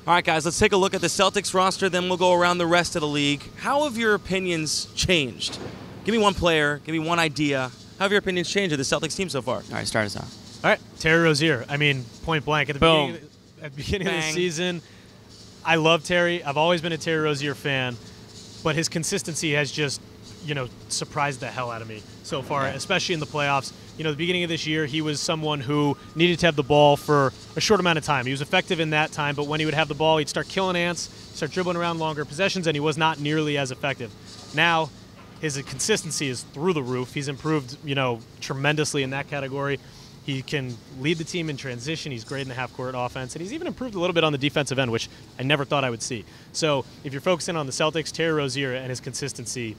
All right, guys, let's take a look at the Celtics roster, then we'll go around the rest of the league. How have your opinions changed? Give me one player, give me one idea. How have your opinions changed of the Celtics team so far? All right, start us off. All right, Terry Rozier. I mean, point blank. At the beginning of the season, I love Terry. I've always been a Terry Rozier fan, but his consistency has just, surprised the hell out of me so far, especially in the playoffs. The beginning of this year, he was someone who needed to have the ball for a short amount of time. He was effective in that time, but when he would have the ball, he'd start killing ants, start dribbling around longer possessions, and he was not nearly as effective. Now, his consistency is through the roof. He's improved, tremendously in that category. He can lead the team in transition. He's great in the half-court offense, and he's even improved a little bit on the defensive end, which I never thought I would see. So if you're focusing on the Celtics, Terry Rozier and his consistency,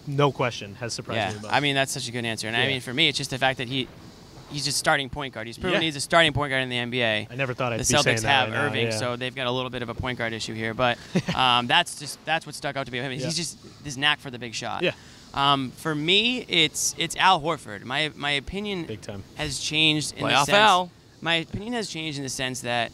no question, has surprised me. I mean, that's such a good answer. And I mean, for me, it's just the fact that he's just starting point guard. He's proven he's a starting point guard in the NBA. I never thought I'd be saying that. The Celtics have right Irving, now, so they've got a little bit of a point guard issue here. But that's what stuck out to me. I mean, he's just this knack for the big shot. Yeah. For me, it's Al Horford. My opinion has changed in the sense. My opinion has changed in the sense that,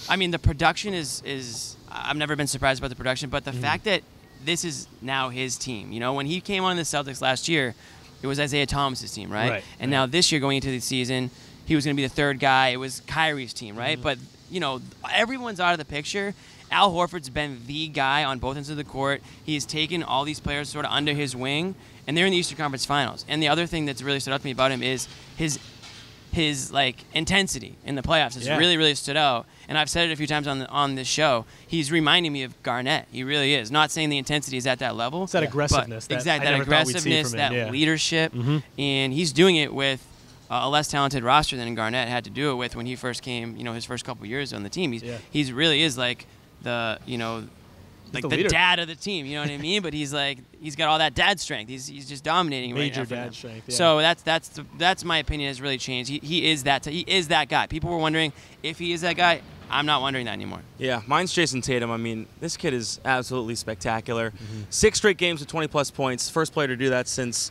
I mean, the production is I've never been surprised about the production, but the fact that this is now his team. When he came on the Celtics last year, it was Isaiah Thomas's team, right? And now this year going into the season, he was going to be the third guy. It was Kyrie's team, right? But, everyone's out of the picture. Al Horford's been the guy on both ends of the court. He's taken all these players sort of under his wing, and they're in the Eastern Conference Finals. And the other thing that's really stood out to me about him is his intensity in the playoffs has really, really stood out. And I've said it a few times on this show. He's reminding me of Garnett. He really is. Not saying the intensity is at that level. It's that aggressiveness. Exactly, that aggressiveness, that leadership. And he's doing it with a less talented roster than Garnett had to do it with when he first came, his first couple years on the team. He's really is like the, the dad of the team, you know what I mean? But he's got all that dad strength. He's just dominating Major right now. Dad strength. Yeah. So that's my opinion has really changed. He is that guy. People were wondering if he is that guy. I'm not wondering that anymore. Yeah, mine's Jayson Tatum. I mean, this kid is absolutely spectacular. 6 straight games with 20-plus points. First player to do that since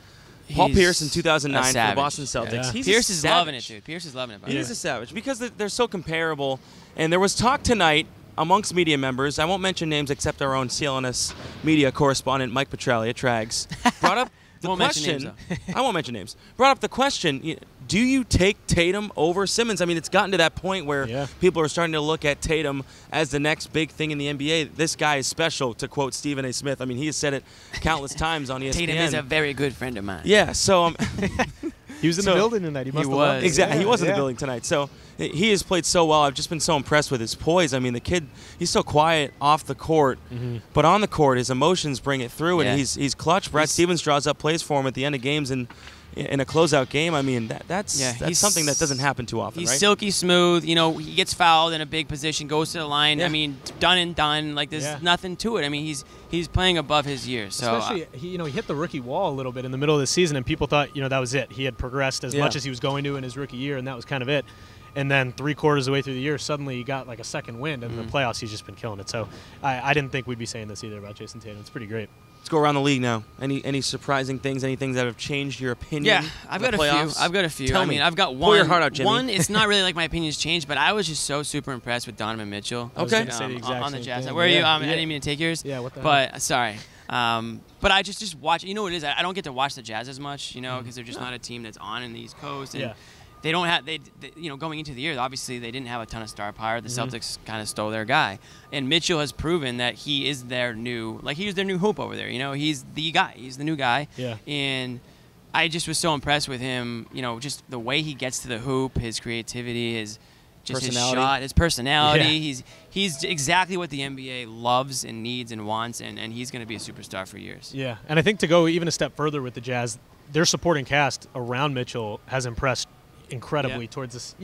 Paul Pierce in 2009 for the Boston Celtics. Yeah. Pierce is loving it, dude. Pierce is loving it. He is a savage because they're so comparable. And there was talk tonight amongst media members, I won't mention names except our own CLNS media correspondent, Mike Petralia, Trags, brought up the question. I won't mention names. Brought up the question, do you take Tatum over Simmons? I mean, it's gotten to that point where people are starting to look at Tatum as the next big thing in the NBA. This guy is special, to quote Stephen A. Smith. I mean, he has said it countless times on ESPN. Tatum is a very good friend of mine. Yeah, so he was in the building tonight. He was. Exactly. He was in the building tonight. So he has played so well. I've just been so impressed with his poise. I mean, the kid, he's so quiet off the court, but on the court, his emotions bring it through, and he's clutch. Brad Stevens draws up plays for him at the end of games and in a closeout game. I mean, that's something that doesn't happen too often, he's right? silky smooth. He gets fouled in a big position, goes to the line. I mean, done and done. Like, there's nothing to it. I mean, he's playing above his years. So, especially, he hit the rookie wall a little bit in the middle of the season, and people thought, that was it. He had progressed as much as he was going to in his rookie year, and that was kind of it. And then 3/4 of the way through the year, suddenly he got like a second wind, and in the playoffs he's just been killing it. So I didn't think we'd be saying this either about Jayson Tatum. It's pretty great. Let's go around the league now. Any surprising things? Any things that have changed your opinion? Yeah, I've got a few. Tell me. I've got one. Pour your heart out, Jimmy. One, it's not really like my opinion's changed, but I was just so super impressed with Donovan Mitchell. Okay. On the Jazz. Where are you? I didn't mean to take yours. Yeah, what the hell? But sorry. But I just watch. You know what it is? I don't get to watch the Jazz as much, because they're just not a team that's on in the East Coast. And they don't have going into the year, obviously they didn't have a ton of star power. The Celtics kind of stole their guy, and Mitchell has proven that he is their new hoop over there. He's the guy. He's the new guy. Yeah. And I just was so impressed with him. Just the way he gets to the hoop, his creativity, his shot, his personality. Yeah. He's exactly what the NBA loves and needs and wants, and he's going to be a superstar for years. Yeah, and I think to go even a step further with the Jazz, their supporting cast around Mitchell has impressed incredibly towards this,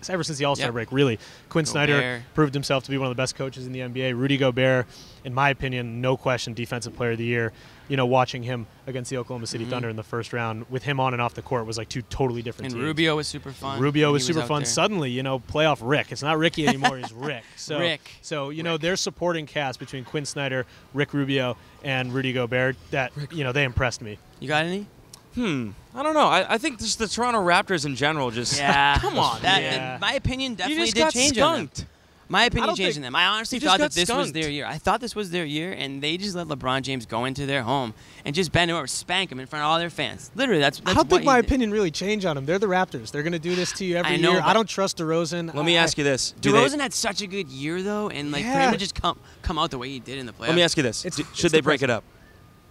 ever since the All-Star break, really. Quinn Snyder proved himself to be one of the best coaches in the NBA. Rudy Gobert, in my opinion, no question, Defensive Player of the Year. Watching him against the Oklahoma City Thunder in the first round, with him on and off the court, was like two totally different teams. And Rubio was super fun. Rubio was super fun. Suddenly, playoff Rick. It's not Ricky anymore, he's Rick. So, their supporting cast between Quinn Snyder, Rick Rubio, and Rudy Gobert, that, they impressed me. You got any? I don't know. I think just the Toronto Raptors in general just come on. My opinion definitely did change skunked. My opinion changed in them. I honestly thought that this was skunked. their year. I thought this was their year, and they just let LeBron James go into their home and just bend over, spank him in front of all their fans. Literally, that's I don't think my opinion really changed on them. They're the Raptors. They're going to do this to you every year. I don't trust DeRozan. Let me ask you this. DeRozan had such a good year, though, and like for him to just come out the way he did in the playoffs. Let me ask you this. Should they break it up?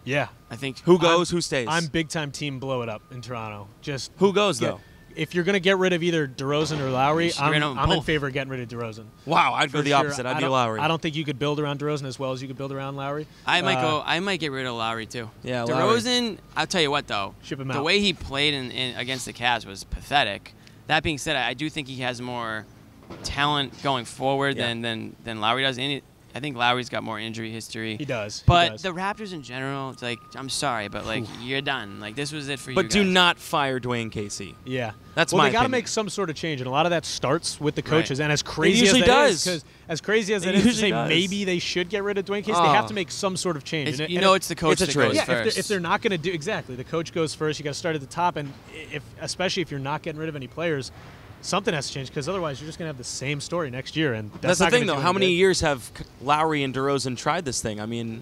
Yeah. I think. Who goes, who stays? I'm big-time team blow it up in Toronto. Just who goes, though? If you're going to get rid of either DeRozan or Lowry, I'm in favor of getting rid of DeRozan. Wow, I'd go the opposite. I'd be Lowry. I don't think you could build around DeRozan as well as you could build around Lowry. I might get rid of Lowry, too. Yeah, DeRozan, I'll tell you what, though. Ship him out. The way he played against the Cavs was pathetic. That being said, I do think he has more talent going forward than Lowry does. I think Lowry's got more injury history. He does. But the Raptors in general, it's like, I'm sorry, but like you're done. Like this was it for you. But do not fire Dwayne Casey. Yeah, that's my. Well, they got to make some sort of change, and a lot of that starts with the coaches. Right. And as crazy as that is, because as crazy as it is to say maybe they should get rid of Dwayne Casey, they have to make some sort of change. It's the coach that goes first. If they're not going to do the coach goes first. You got to start at the top, and especially if you're not getting rid of any players. Something has to change because otherwise you're just going to have the same story next year. And that's the thing, though. How many years have Lowry and DeRozan tried this thing? I mean,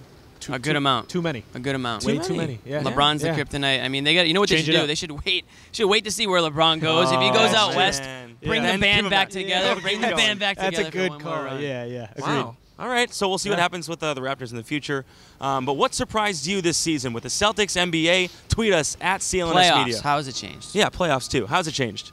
a good amount. Too many. A good amount. Way too many. Yeah. LeBron's the kryptonite. I mean, they got. You know what they should do? They should wait. To see where LeBron goes. If he goes out west, bring the band back together. Bring the band back together. That's a good call. Yeah. Agreed. Wow. All right, so we'll see what happens with the Raptors in the future. But what surprised you this season with the Celtics NBA? Tweet us at CLNS Playoffs. Media. How has it changed? Yeah, playoffs too. How's it changed?